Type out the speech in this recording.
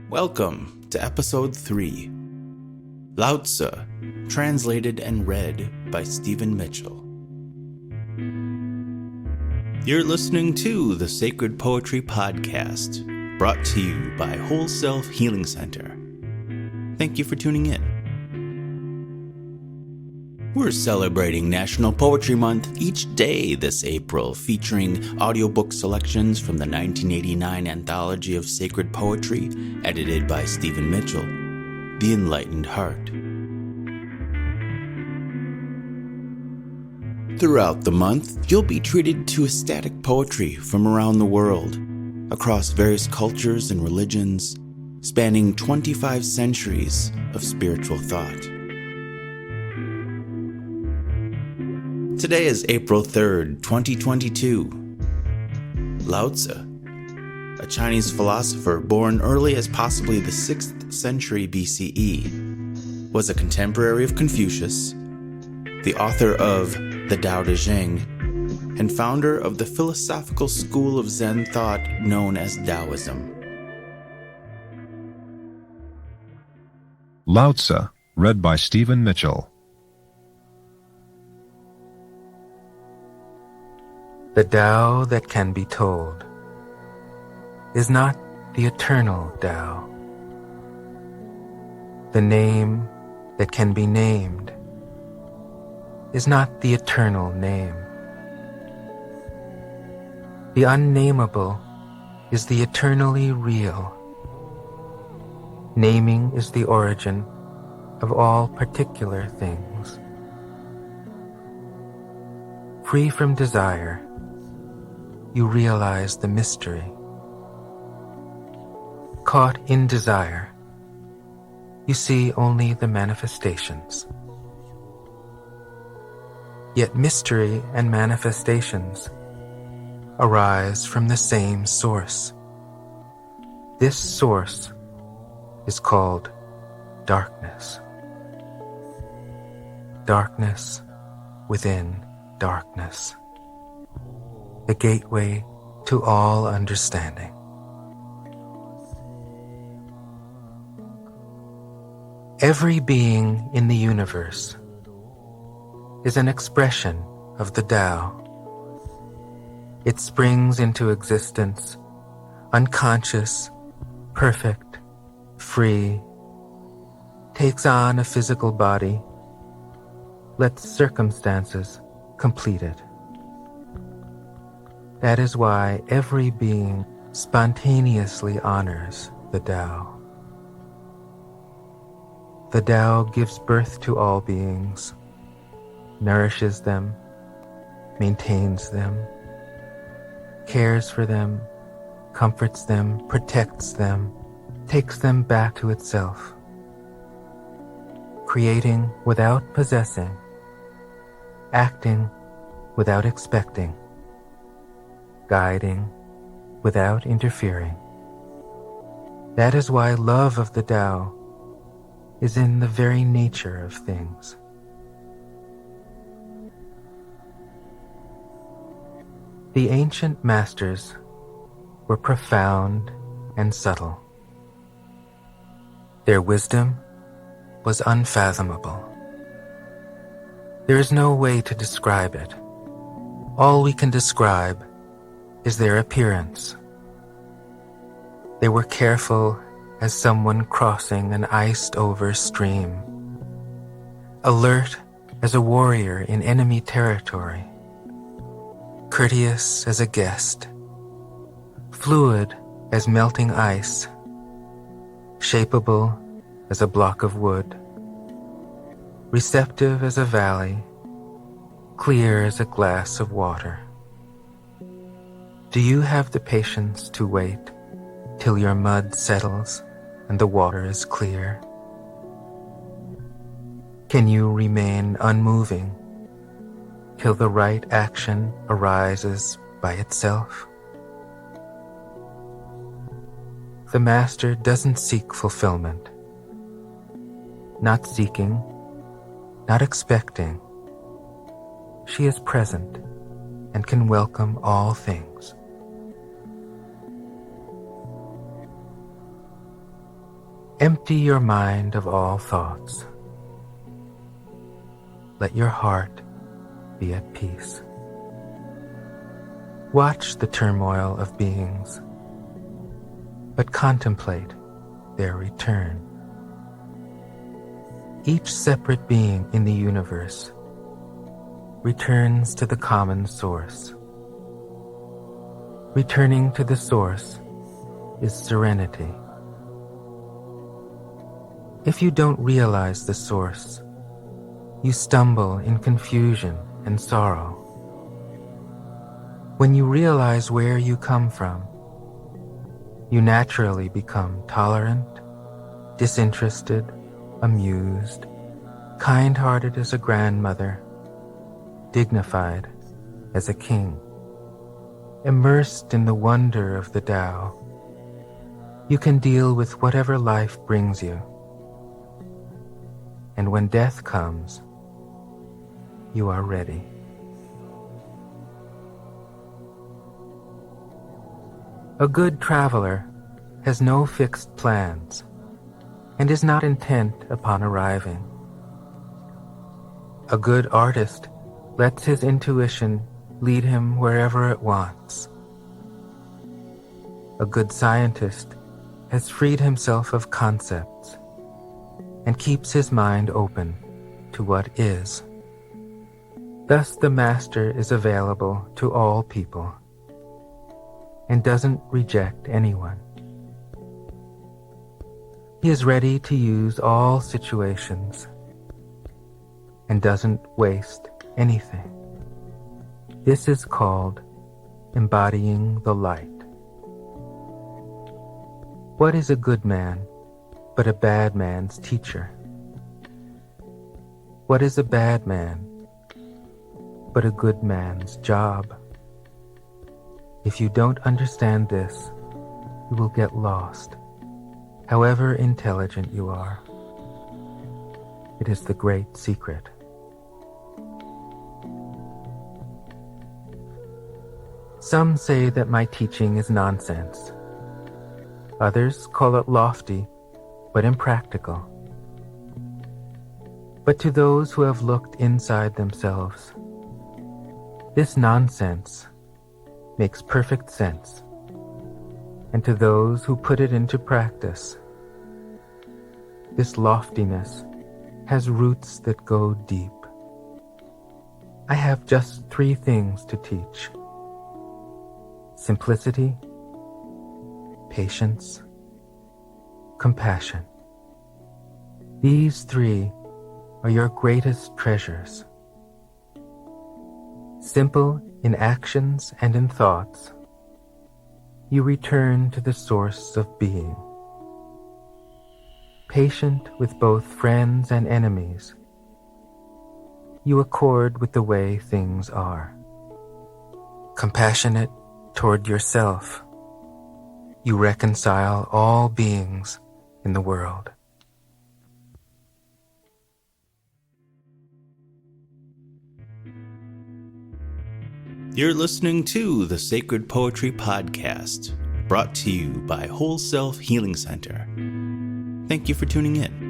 Welcome to Episode 3, Lao Tzu, translated and read by Stephen Mitchell. You're listening to the Sacred Poetry Podcast, brought to you by Whole Self Healing Center. Thank you for tuning in. We're celebrating National Poetry Month each day this April, featuring audiobook selections from the 1989 anthology of sacred poetry, edited by Stephen Mitchell, The Enlightened Heart. Throughout the month, you'll be treated to ecstatic poetry from around the world, across various cultures and religions, spanning 25 centuries of spiritual thought. Today is April 3rd, 2022. Lao Tzu, a Chinese philosopher born early as possibly the 6th century BCE, was a contemporary of Confucius, the author of the Tao Te Ching, and founder of the philosophical school of Zen thought known as Taoism. Lao Tzu, read by Stephen Mitchell. The Tao that can be told is not the eternal Tao. The name that can be named is not the eternal name. The unnameable is the eternally real. Naming is the origin of all particular things. Free from desire, you realize the mystery. Caught in desire, you see only the manifestations. Yet mystery and manifestations arise from the same source. This source is called darkness. Darkness within darkness. The gateway to all understanding. Every being in the universe is an expression of the Tao. It springs into existence, unconscious, perfect, free, takes on a physical body, lets circumstances complete it. That is why every being spontaneously honors the Tao. The Tao gives birth to all beings, nourishes them, maintains them, cares for them, comforts them, protects them, takes them back to itself, creating without possessing, acting without expecting, guiding without interfering. That is why love of the Tao is in the very nature of things. The ancient masters were profound and subtle. Their wisdom was unfathomable. There is no way to describe it. All we can describe is their appearance. They were careful as someone crossing an iced-over stream, alert as a warrior in enemy territory, courteous as a guest, fluid as melting ice, shapeable as a block of wood, receptive as a valley, clear as a glass of water. Do you have the patience to wait till your mud settles and the water is clear? Can you remain unmoving till the right action arises by itself? The Master doesn't seek fulfillment. Not seeking, not expecting. She is present and can welcome all things. Empty your mind of all thoughts. Let your heart be at peace. Watch the turmoil of beings, but contemplate their return. Each separate being in the universe returns to the common source. Returning to the source is serenity. If you don't realize the source, you stumble in confusion and sorrow. When you realize where you come from, you naturally become tolerant, disinterested, amused, kind-hearted as a grandmother, dignified as a king. Immersed in the wonder of the Tao, you can deal with whatever life brings you. And when death comes, you are ready. A good traveler has no fixed plans and is not intent upon arriving. A good artist lets his intuition lead him wherever it wants. A good scientist has freed himself of concepts and keeps his mind open to what is. Thus the master is available to all people and doesn't reject anyone. He is ready to use all situations and doesn't waste anything. This is called embodying the light. What is a good man but a bad man's teacher? What is a bad man but a good man's job? If you don't understand this, you will get lost, however intelligent you are. It is the great secret. Some say that my teaching is nonsense. Others call it lofty, but impractical. But to those who have looked inside themselves, this nonsense makes perfect sense. And to those who put it into practice, this loftiness has roots that go deep. I have just 3 things to teach: simplicity, patience, compassion. These 3 are your greatest treasures. Simple in actions and in thoughts, you return to the source of being. Patient with both friends and enemies, you accord with the way things are. Compassionate toward yourself, you reconcile all beings in the world. You're listening to the Sacred Poetry Podcast, brought to you by Whole Self Healing Center. Thank you for tuning in.